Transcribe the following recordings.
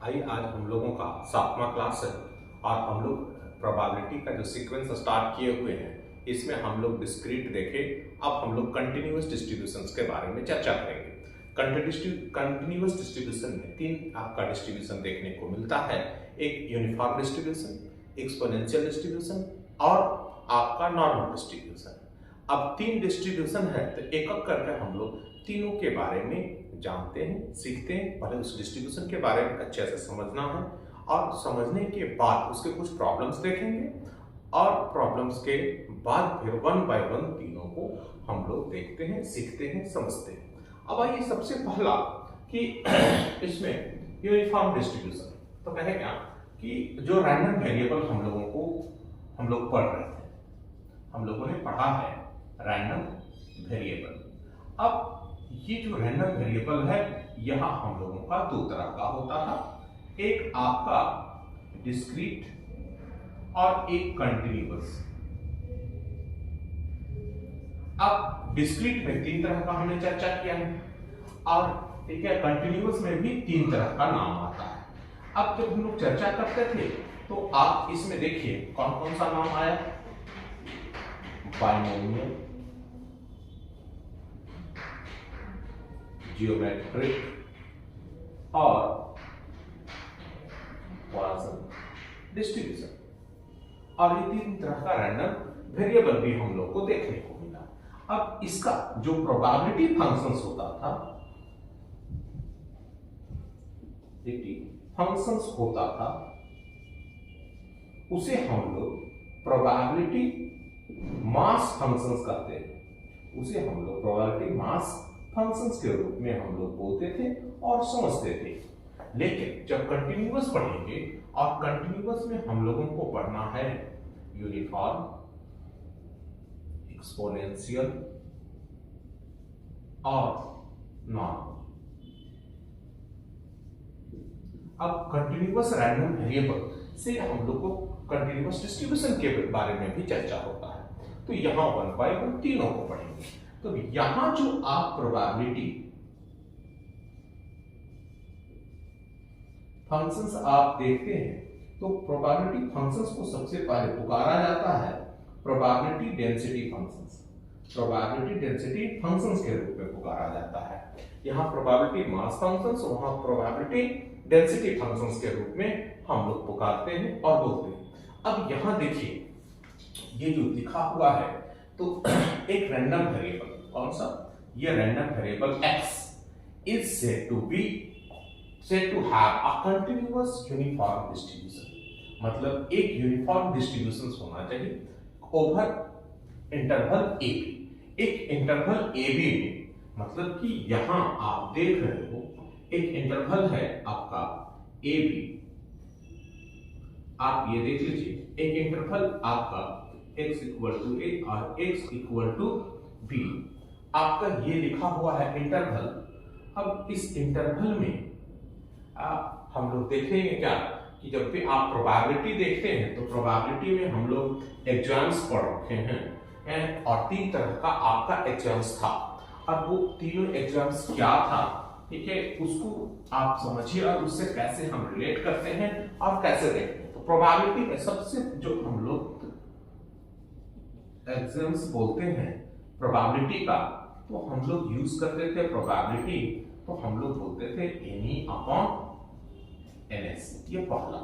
आज हम लोगों का 7वां क्लास है और हम लोग प्रोबेबिलिटी का जो सीक्वेंस स्टार्ट किए हुए हैं इसमें हम लोग डिस्क्रीट देखे। अब हम लोग कंटिन्यूअस डिस्ट्रीब्यूशंस के बारे में चर्चा करेंगे। कंटिन्यूअस डिस्ट्रीब्यूशन में तीन आपका डिस्ट्रीब्यूशन देखने को मिलता है, एक यूनिफॉर्म डिस्ट्रीब्यूशन, एक्सपोनेंशियल डिस्ट्रीब्यूशन और आपका नॉर्मल डिस्ट्रीब्यूशन। अब तीन डिस्ट्रीब्यूशन है तो एक एक करके हम लोग तीनों के बारे में जानते हैं, सीखते हैं। पहले उस डिस्ट्रीब्यूशन के बारे में अच्छे से समझना है और समझने के बाद उसके कुछ प्रॉब्लम्स देखेंगे और प्रॉब्लम्स के बाद फिर वन बाय वन तीनों को हम लोग देखते हैं, सीखते हैं, समझते हैं। अब आइए सबसे पहला कि इसमें यूनिफॉर्म डिस्ट्रीब्यूशन तो कहे क्या कि जो रैंडम वेरिएबल हम लोग पढ़ रहे थे, हम लोगों ने पढ़ा है रैंडम वेरिएबल। अब ये जो रैंडम वेरिएबल है यह हम लोगों का दो तरह का होता था, एक आपका डिस्क्रीट और एक कंटिन्यूअस। अब डिस्क्रीट में तीन तरह का हमने चर्चा किया है और ठीक है, कंटिन्यूअस में भी तीन तरह का नाम आता है। अब जब हम लोग चर्चा करते थे तो आप इसमें देखिए कौन कौन सा नाम आया, बाइनोमियल, जियोमेट्रिक और पॉइसन डिस्ट्रीब्यूशन। और ये तीन तरह का रैंडम वेरिएबल भी हम लोग को देखने को मिला। अब इसका जो प्रोबेबिलिटी फंक्शंस होता था, उसे हम लोग प्रोबेबिलिटी मास फंक्शंस कहते हैं। उसे हम लोग प्रोबेबिलिटी मास फंक्शंस के रूप में हम लोग बोलते थे और समझते थे। लेकिन जब कंटिन्यूअस पढ़ेंगे और कंटिन्यूअस में हम लोगों को पढ़ना है यूनिफॉर्म, एक्सपोनेंशियल और नॉर्मल। अब कंटिन्यूअस रैंडम वेरिएबल से हम लोग को कंटिन्यूअस डिस्ट्रीब्यूशन के बारे में भी चर्चा होता है। तो यहां वन बाय वन तीनों को पढ़ेंगे। तो यहां जो आप प्रोबेबिलिटी फंक्शंस आप देखते हैं तो प्रोबेबिलिटी फंक्शंस को सबसे पहले पुकारा जाता है probability density functions. Probability density functions के रूप में पुकारा जाता है। यहां प्रोबेबिलिटी मास फंक्शंस, वहां प्रोबेबिलिटी डेंसिटी फंक्शंस के रूप में हम लोग पुकारते हैं और बोलते हैं। अब यहां देखिए ये जो लिखा हुआ है तो एक रैंडम वेरिएबल, कौन सा, ये random variable x is said to have a continuous uniform distribution। मतलब एक यूनिफॉर्म डिस्ट्रीब्यूशन होना चाहिए ओवर इंटरवल ए बी। एक इंटरवल ए बी में मतलब कि यहां आप देख रहे हो एक इंटरवल है आपका ए बी। आप ये देख लीजिए एक इंटरवल आपका x इक्वल टू ए और x इक्वल टू बी, आपका ये लिखा हुआ है इंटरवल। अब इस इंटरवल में हम लोग देखेंगे क्या कि जब भी आप प्रोबेबिलिटी देखते हैं तो प्रोबेबिलिटी में हम लोग एग्जाम्स पढ़ रखे हैं और तीन तरह का आपका एग्जाम्स था। अब वो तीनों एग्जाम्स क्या था, ठीक है, उसको आप समझिए और उससे कैसे हम रिलेट करते हैं और कैसे देखते हैं। तो प्रोबेबिलिटी में सबसे जो हम लोग एग्जाम्स बोलते हैं प्रोबेबिलिटी का, तो हम लोग यूज करते थे प्रोबेबिलिटी, तो हम लोग बोलते थे एनी अपॉन ns, ये पहला।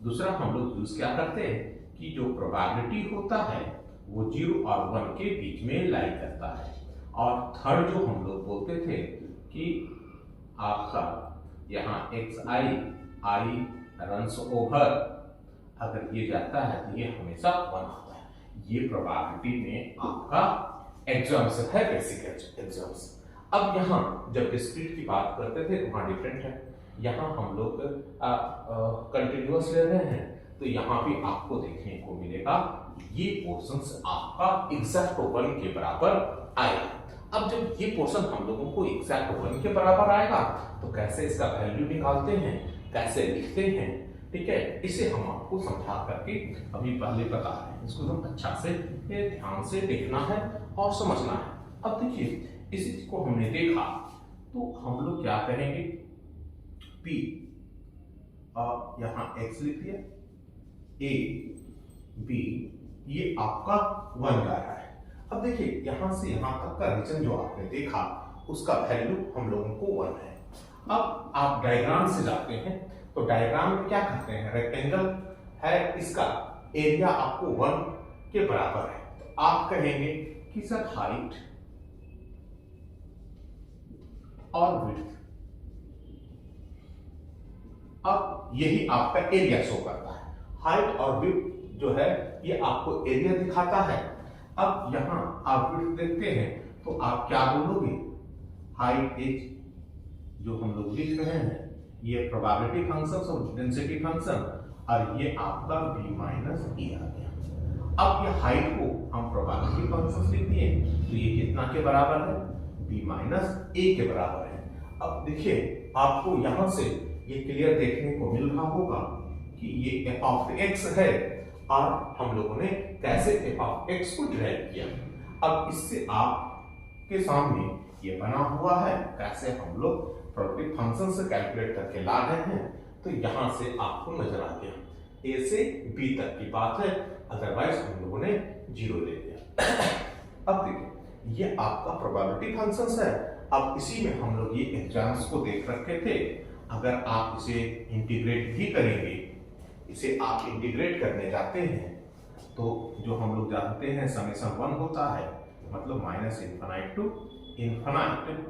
दूसरा हम लोग यूज क्या करते हैं कि जो प्रोबेबिलिटी होता है वो 0 और 1 के बीच में लाई करता है। और थर्ड जो हम लोग बोलते थे कि आपका यहाँ xi रन्स ओवर, अगर ये जाता है तो ये हमेशा 1 आता है। ये प्रोबेबिलिटी में आपका एग्जाम्स है, बेसिक एग्जाम्स। अब यहाँ जब डिस्क्रीट की बात करते थे वहां डिफरेंट है, यहाँ हम लोग कंटिन्यूअस ले रहे हैं तो यहाँ भी आपको देखने को मिलेगा ये पोर्शंस आपका एग्जैक्ट 1 के बराबर आएगा। अब जब ये पोर्शन हम लोगों को एग्जैक्ट 1 के बराबर आएगा तो कैसे इसका वैल्यू निकालते हैं, कैसे लिखते हैं, ठीक है, इसे हम आपको समझा करके अभी पहले बता रहे हैं। इसको हम अच्छा से ध्यान से देखना है और समझना है। अब देखिए इसी को हमने देखा तो हम लोग क्या करेंगे, P यहाँ x लिख दिया, a b, ये आपका 1 जा रहा है। अब देखिए यहां से यहां तक का रीजन जो आपने देखा उसका वैल्यू हम लोगों को 1 है। अब आप डायग्राम से जाते हैं तो डायग्राम में क्या कहते हैं, रेक्टेंगल है, इसका एरिया आपको 1 के बराबर है। तो आप कहेंगे कि सर हाइट और विड्थ, अब यही आपका एरिया शो करता है। हाइट और विड्थ जो है ये आपको एरिया दिखाता है। अब यहां आप विड्थ देखते हैं तो आप क्या बोलोगे, हाइट इज जो हम लोग लिख रहे हैं ये प्रोबेबिलिटी फंक्शन और डेंसिटी फंक्शन, और ये आपका b माइनस ए आ गया। अब ये हाइट को हम प्रोबेबिलिटी फंक्शन लिख दिए तो ये कितना के बराबर है, b माइनस ए के बराबर है। अब देखिए आपको यहां से ये क्लियर देखने को मिल रहा होगा कि ये f ऑफ x है और हम लोगों ने कैसे f ऑफ x को डिराइव किया। अब इससे आपके सामने ये बना हुआ है कैसे हम लोग प्रोबेबिलिटी फंक्शन से कैलकुलेट करके ला रहे हैं। तो यहां से आपको नजर आ गया a से b तक की बात है, अदरवाइज हम लोगों ने 0 ले लिया। अब देखिए ये आपका प्रोबेबिलिटी फंक्शन है। अब इसी में हम लोग ये एग्जाम्स को देख रखे थे, अगर आप इसे इंटीग्रेट भी करेंगे, इसे आप इंटीग्रेट करने जाते हैं तो जो हम लोग जानते हैं समेशन 1 होता है, मतलब माइनस इनफाइनाइट टू इनफाइनाइट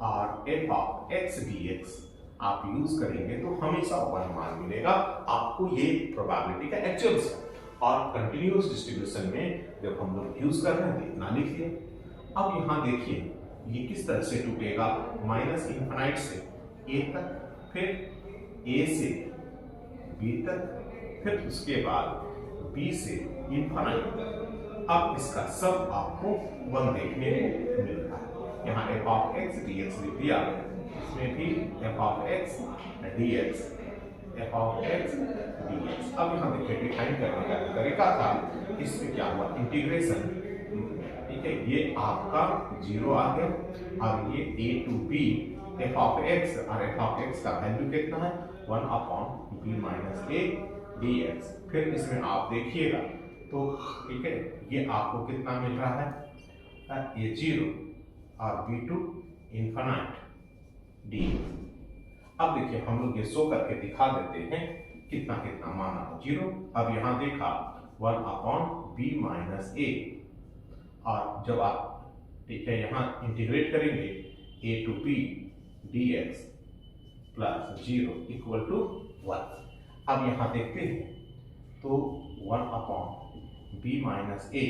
और f ऑफ x dx आप यूज करेंगे तो हमेशा 1 मान मिलेगा आपको। ये प्रोबेबिलिटी का एक्चुअल्स है और कंटिन्यूअस डिस्ट्रीब्यूशन में जब हम लोग यूज कर रहे हैं तो इतना लिखिए। अब यहाँ देखिए ये किस तरह से टूटेगा, माइनस इनफाइनाइट से a तक, फिर a से b तक, फिर उसके बाद b से इनफाइनाइट। अब इसका सब आपको 1 देखने को मिल रहा है। यहाँ f ऑफ x dx लिख दिया, इसमें भी f of x dx, f of x dx। अब यहाँ देखिए डिफाइन करने का तरीका था, इसमें क्या हुआ इंटीग्रेशन, ठीक है, ये आपका 0 आ गया और ये a to b f of x और f ऑफ x का वैल्यू कितना है 1 upon b minus a dx। फिर इसमें आप देखिएगा तो ठीक है ये आपको कितना मिल रहा है, ये 0 और b टू इनफाइनाइट dx। अब देखिए हम लोग ये शो करके दिखा देते हैं कितना कितना माना है 0। अब यहाँ देखा 1 अपॉन b माइनस a, और जब आप ठीक है यहाँ इंटीग्रेट करेंगे a to b dx plus 0 equal to 1। अब यहाँ देखते हैं तो 1 upon b minus a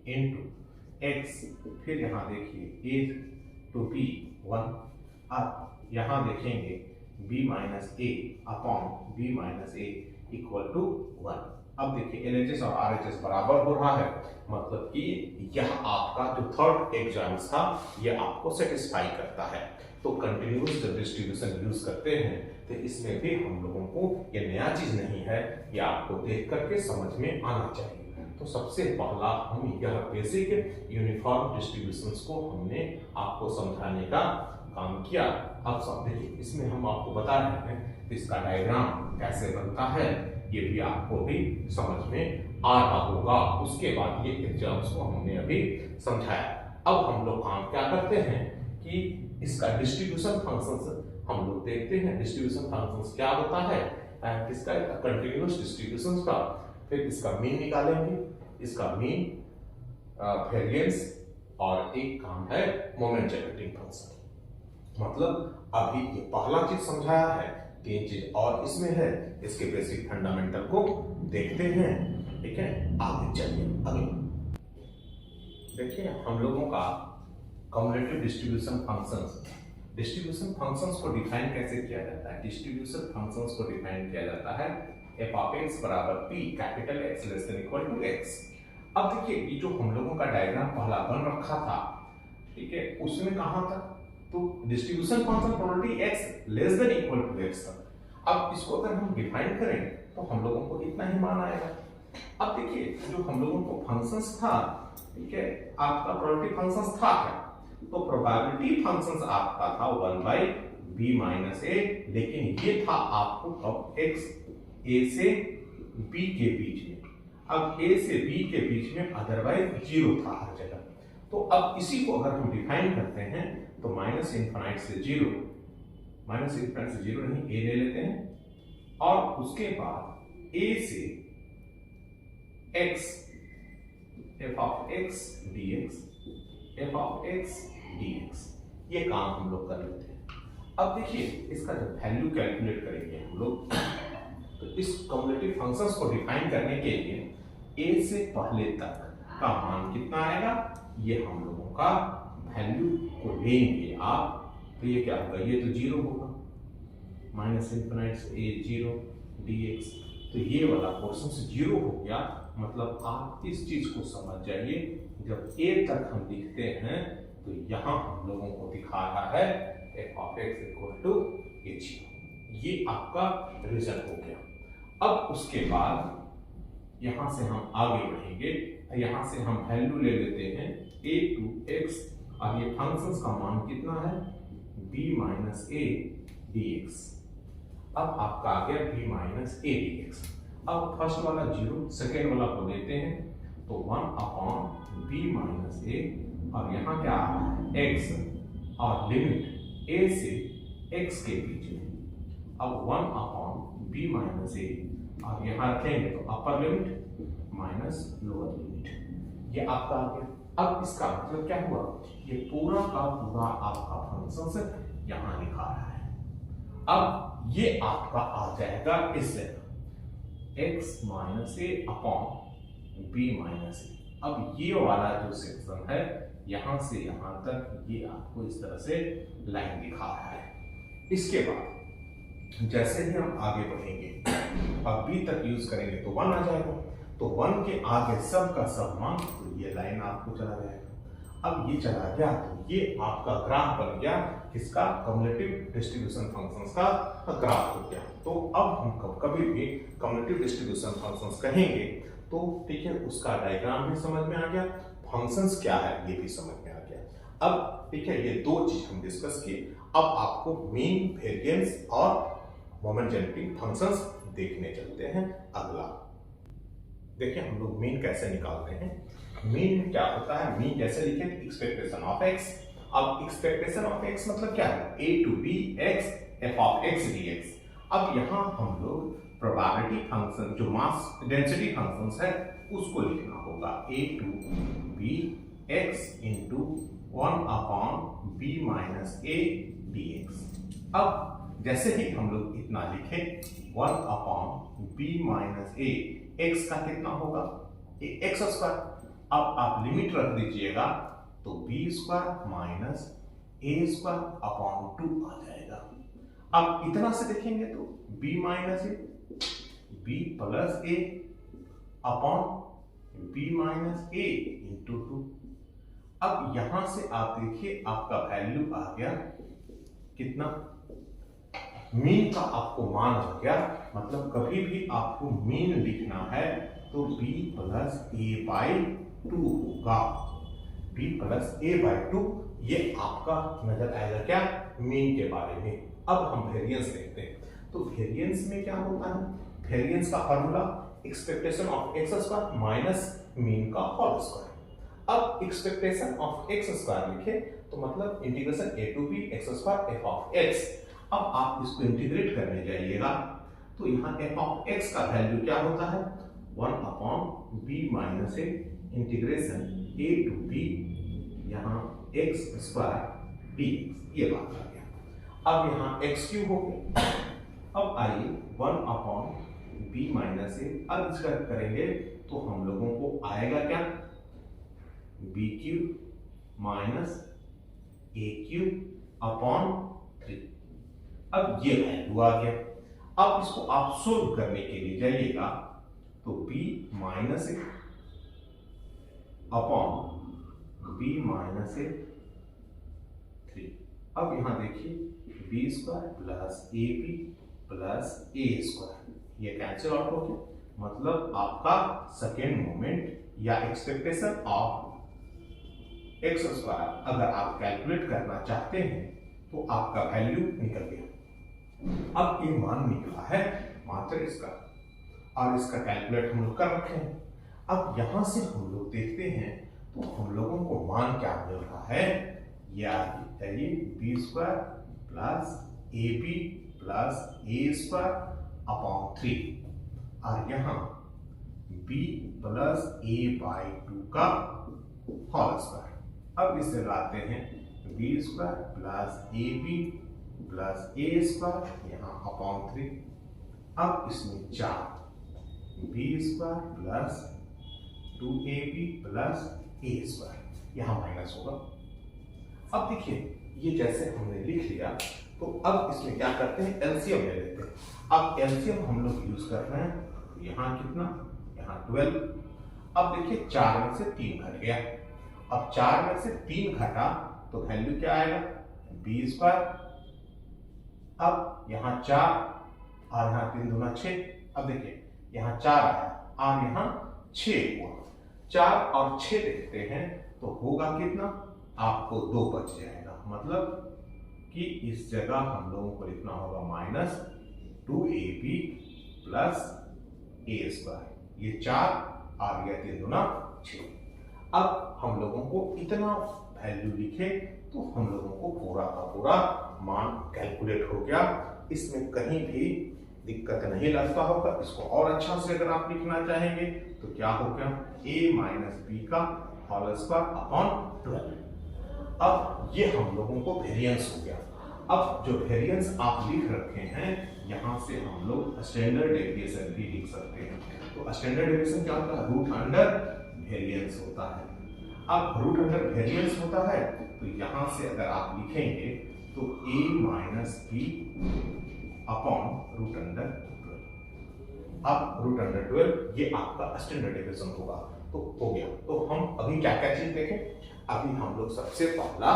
into x, फिर यहाँ देखिए a टू b 1। अब यहाँ देखेंगे b minus a upon b minus a equal to 1। अब देखिए LHS और RHS बराबर हो रहा है, मतलब कि यह आपका जो थर्ड एग्जाम्स था ये आपको सेटिस्फाई करता है। तो कंटिन्यूअस जब डिस्ट्रीब्यूशन यूज करते हैं तो इसमें भी हम लोगों को ये नया चीज नहीं है, ये आपको देख करके समझ में आना चाहिए। तो सबसे पहला हम यह बेसिक यूनिफॉर्म डिस्ट्रीब्यूशंस को हमने आपको समझाने का काम किया। अब सब देखिए इसमें हम आपको बता रहे हैं इसका डायग्राम कैसे बनता है, ये भी आपको भी समझ में आ रहा होगा। उसके बाद ये एग्जाम्स को हमने अभी समझाया। अब हम लोग काम क्या करते हैं कि इसका डिस्ट्रीब्यूशन फंक्शंस हम लोग देखते हैं। डिस्ट्रीब्यूशन फंक्शंस क्या होता है, किसका कंटिन्यूअस डिस्ट्रीब्यूशन का, फिर इसका मीन निकालेंगे, इसका मीन वेरिएंस, और एक काम है मोमेंट जनरेटिंग फंक्शन। मतलब अभी ये पहला चीज समझाया है, 3 चीज और इसमें है, इसके बेसिक फंडामेंटल को देखते हैं। ठीक है, आगे चलिए। अगले देखिए हम लोगों का cumulative distribution functions, distribution functions को डिफाइन कैसे किया जाता है। डिस्ट्रीब्यूशन फंक्शंस को डिफाइन किया जाता है f ऑफ x बराबर p capital X less than equal to x। अब देखिए ये जो हम लोगों का डायग्राम पहला बन रखा था, ठीक है, उसमें कहां तक, तो distribution function probability x less than equal to x तक। अब इसको अगर हम डिफाइन करें तो हम लोगों को इतना ही मान आएगा। अब देखिए जो हम लोगों को फंक्शंस था, ठीक है, आपका प्रोबेबिलिटी फंक्शंस था क्या, तो प्रोबेबिलिटी फंक्शंस आपका था 1 बाय b माइनस ए, लेकिन ये था आपको अब x a से b के बीच में। अब a से b के बीच में अदरवाइज जीरो था हर जगह। तो अब इसी को अगर हम डिफाइन करते हैं तो माइनस इनफाइनाइट से जीरो, माइनस इनफाइनाइट से जीरो नहीं, a ले लेते हैं और उसके बाद a से x f of x dx, f of x dx, ये काम हम लोग कर लेते हैं। अब देखिए इसका जब वैल्यू कैलकुलेट करेंगे हम लोग, तो इस कम्युलेटिव फंक्शंस को डिफाइन करने के लिए a से पहले तक का मान कितना आएगा, ये हम लोगों का वैल्यू को लेंगे आप, तो ये क्या होगा, ये तो जीरो होगा, माइनस इनफिनिट से a जीरो dx, तो ये वाला पोर्शन से जीरो हो गया। मतलब आप इस चीज को समझ जाइए, जब a तक हम लिखते हैं तो यहां हम लोगों को दिखा रहा है f of x equal to h, ये आपका रिजल्ट हो गया। अब उसके बाद यहां से हम आगे बढ़ेंगे, यहां से हम वैल्यू ले लेते हैं a टू x, अब ये फंक्शंस का मान कितना है, b माइनस a dx। अब आपका आ गया b माइनस a dx। अब फर्स्ट वाला जीरो, सेकेंड वाला को लेते हैं तो 1 अपॉन b माइनस a, और यहाँ क्या आ रहा है x, और लिमिट a से x के बीच में। अब 1 अपॉन b माइनस a, और यहाँ रखेंगे तो upper limit minus lower limit, ये आपका आ गया। अब इसका मतलब क्या हुआ, ये पूरा का पूरा आपका फंक्शन यहाँ लिखा रहा है। अब ये आपका आ जाएगा इस जगह x माइनस ए अपॉन b माइनस ए। अब ये वाला जो सेक्शन है यहां से यहां तक, ये आपको इस तरह से लाइन दिखा रहा है। इसके बाद जैसे ही हम आगे बढ़ेंगे, अब b तक यूज करेंगे तो 1 आ जाएगा, तो 1 के आगे सब का सब मान, तो ये लाइन आपको चला जाएगा। अब ये चला गया तो ये आपका ग्राफ बन गया, किसका, कम्युलेटिव डिस्ट्रीब्यूशन फंक्शंस का ग्राफ हो गया। तो अब हम कभी भी कम्युलेटिव डिस्ट्रीब्यूशन फंक्शंस कहेंगे तो ठीक है, उसका डायग्राम भी समझ में आ गया, फंक्शंस क्या है ये भी समझ में आ गया। अब ठीक है, ये दो चीज हम डिस्कस किए। अब आपको मीन, वेरिएंस और मोमेंट जनरेटिंग फंक्शंस देखने चलते हैं। अगला देखिए हम लोग मीन कैसे निकालते हैं। मीन में क्या होता है, मीन कैसे लिखें, एक्सपेक्टेशन ऑफ x। अब एक्सपेक्टेशन ऑफ x मतलब क्या है, a to b x f of x dx। अब यहाँ हम लोग प्रोबेबिलिटी फंक्शन जो मास डेंसिटी फंक्शंस है उसको लिखना होगा, a to b x into 1 upon b minus a dx। अब जैसे ही हम लोग इतना लिखें 1 upon b minus a, x का कितना होगा, x स्क्वायर। अब आप लिमिट रख दीजिएगा तो b square minus a square upon 2 आ जाएगा। अब इतना से देखेंगे तो b minus a, b plus a upon b minus a into 2। अब यहां से आप देखिए आपका वैल्यू आ गया कितना, मीन का आपको मान हो गया। मतलब कभी भी आपको मीन लिखना है तो b प्लस a बाई 2 होगा, b प्लस a बाई 2, ये आपका नजर आएगा क्या, मीन के बारे में। अब हम वेरिएंस देखते हैं, तो वेरिएंस में क्या होता है, वेरिएंस का formula expectation of x square minus mean का होल स्क्वायर। अब एक्सपेक्टेशन ऑफ एक्स स्क्वायर लिखे तो मतलब integration a to b x square f of x। अब आप इसको इंटीग्रेट करने जाइएगा तो यहाँ f ऑफ x का वैल्यू क्या होता है, 1 upon b minus a integration a to b यहाँ x स्क्वायर dx, ये बात आ गया। अब यहाँ x क्यूब हो गया। अब आइए 1 अपॉन b माइनस a, अब इसका करेंगे तो हम लोगों को आएगा क्या, b cube minus a cube upon 3। अब ये वैल्यू आ गया। अब इसको आप सोल्व करने के लिए जाइएगा तो b minus a upon b minus a 3। अब यहां देखिए b square plus ab plus a square, ये कैंसिल आउट हो गया। मतलब आपका सेकेंड मोमेंट या एक्सपेक्टेशन ऑफ एक्स स्क्वायर अगर आप कैलकुलेट करना चाहते हैं तो आपका वैल्यू निकल गया। अब ये मान निकला है मात्र इसका, और इसका कैलकुलेट हम लोग कर रखे हैं। अब यहां से हम लोग देखते हैं तो हम लोगों को मान क्या मिल रहा है, ये b square plus a b plus a square upon 3, और यहाँ b प्लस a बाई 2 का होल स्क्वायर। अब इसे लाते हैं b square plus a b plus a square यहाँ अपॉन 3। अब इसमें 4 b square plus 2ab plus a square यहाँ माइनस होगा। अब देखिए ये जैसे हमने लिख लिया, तो अब इसमें क्या करते हैं, एलसीएम ले लेते हैं। अब एलसीएम हम लोग यूज कर रहे हैं, तो यहाँ कितना, यहाँ 12। अब देखिए 4 में से 3 घट गया। अब 4 में से 3 घटा तो वैल्यू क्या आएगा, बी स्क्वायर। अब यहाँ 4 और यहाँ 3 दूना 6। अब देखिए यहाँ 4 आया और यहाँ 6 हुआ। 4 और 6 देखते हैं तो होगा कितना, आपको 2 बच जाएगा। मतलब कि इस जगह हम लोगों को लिखना होगा minus 2ab plus a square. ये 4 और ये 3 दूना 6। अब हम लोगों को इतना वैल्यू लिखे तो हम लोगों को पूरा का पूरा मान कैलकुलेट हो गया। इसमें कहीं भी दिक्कत नहीं लगता होगा। इसको और अच्छा से अगर आप लिखना चाहेंगे तो क्या हो गया, a माइनस बी का होल स्क्वायर अपॉन 12। अब ये हम लोगों को वेरिएंस हो गया। अब जो वेरिएंस आप लिख रखे हैं, यहाँ से हम लोग स्टैंडर्ड डेविएशन भी लिख सकते हैं। तो स्टैंडर्ड डेविएशन क्या होता है, रूट अंडर वेरिएंस होता है। अब रूट अंडर वेरिएंस होता है तो यहाँ से अगर आप लिखेंगे तो a minus b upon root under 12। अब रूट अंडर 12 ये आपका स्टैंडर्ड डेविएशन होगा। तो हो गया। तो हम अभी क्या क्या चीज देखें। अभी हम लोग सबसे पहला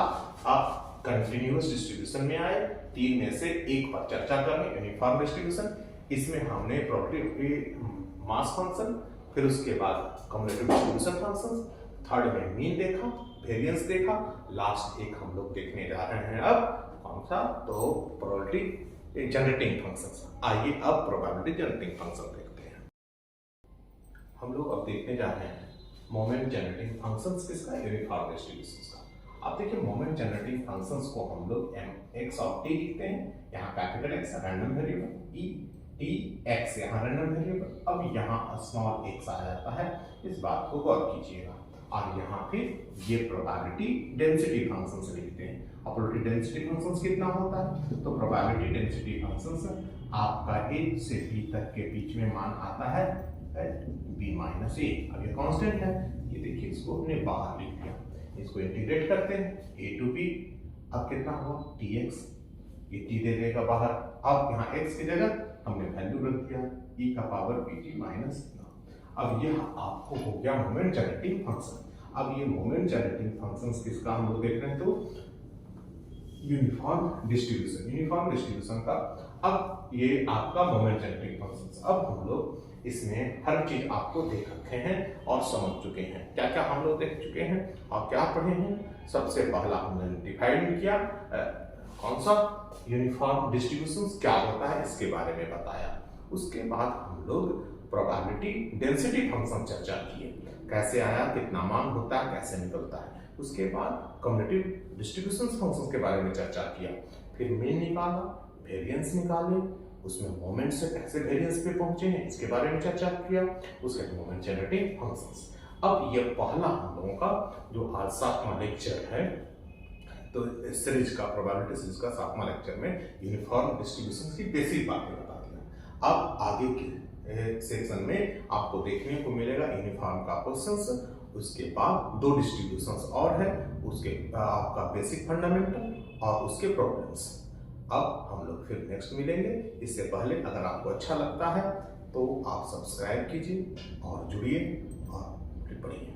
आप कंटिन्यूअस डिस्ट्रीब्यूशन में आए, 3 में से एक पर चर्चा करें, यूनिफॉर्म डिस्ट्रीब्यूशन। इसमें हमने प्रोबेबिलिटी मास फंक्शन, फिर उसके बाद कम्युलेटिव डिस्ट्रीब्यूशन फंक्शन, थर्ड में मीन देखा, वेरिएंस देखा, लास्ट एक हम लोग देखने जा रहे हैं अब कौन सा, तो प्रोबेबिलिटी जनरेटिंग फंक्शन। आइए अब प्रोबेबिलिटी जनरेटिंग फंक्शन देखते हैं। हम लोग अब देखने जा रहे हैं मोमेंट जनरेटिंग फंक्शंस किसका, यूनिफॉर्म डिस्ट्रीब्यूशंस का। अब देखिए मोमेंट जनरेटिंग फंक्शंस को हम लोग mx ऑफ t लिखते हैं। यहाँ capital x random variable, e t x यहाँ रैंडम वेरिएबल। अब यहाँ स्मॉल x आ जाता है, इस बात को गौर कीजिएगा। और यहाँ फिर ये प्रोबेबिलिटी डेंसिटी फंक्शंस लिखते हैं। और प्रोबेबिलिटी डेंसिटी फंक्शंस कितना होता है, तो प्रोबेबिलिटी डेंसिटी फंक्शंस आपका a से b तक के बीच में मान आता है b माइनस ए। अब ये कांस्टेंट है, ये देखिए इसको हमने बाहर लिख दिया। इसको इंटीग्रेट करते हैं a टू b। अब कितना हुआ tx, ये t दे देगा बाहर। अब यहाँ x की जगह हमने वैल्यू रख दिया e का पावर pt माइनस। अब यह आपको हो गया मोमेंट जनरेटिंग फंक्शन। अब ये मोमेंट जनरेटिंग फंक्शंस किसका हम लोग देख रहे हैं, तो यूनिफॉर्म डिस्ट्रीब्यूशन, यूनिफॉर्म डिस्ट्रीब्यूशन का। अब ये आपका मोमेंट जनरेटिंग फंक्शंस। अब हम लोग इसमें हर चीज आपको देख रखे हैं और समझ चुके हैं। क्या क्या हम लोग देख चुके हैं और क्या पढ़े हैं। सबसे पहला हमने डिफाइन किया कौन सा, यूनिफॉर्म डिस्ट्रीब्यूशंस क्या होता है इसके बारे में बताया। उसके बाद हम लोग प्रोबेबिलिटी डेंसिटी फंक्शन चर्चा किए, कैसे आया, कितना मान होता है, कैसे निकलता है। उसके बाद कम्युलेटिव डिस्ट्रीब्यूशंस फंक्शंस के बारे में चर्चा किया। फिर मीन निकाला, वेरिएंस निकाले, उसमें मोमेंट से कैसे वेरिएंस पे पहुंचे हैं इसके बारे में चर्चा किया। उसके बाद मोमेंट जनरेटिंग फंक्शंस। अब ये पहला हम लोगों का जो आज 7वां लेक्चर है, तो इस सीरीज का प्रोबेबिलिटी सीरीज का 7वां लेक्चर में यूनिफॉर्म डिस्ट्रीब्यूशंस की बेसिक बातें बता दिया। अब आगे के सेक्शन में आपको देखने को मिलेगा यूनिफॉर्म का क्वेश्चंस, उसके बाद 2 डिस्ट्रीब्यूशंस और है, उसके आपका बेसिक फंडामेंटल और उसके प्रॉब्लम्स। अब हम लोग फिर नेक्स्ट मिलेंगे। इससे पहले अगर आपको अच्छा लगता है तो आप सब्सक्राइब कीजिए और जुड़िए और पढ़िए।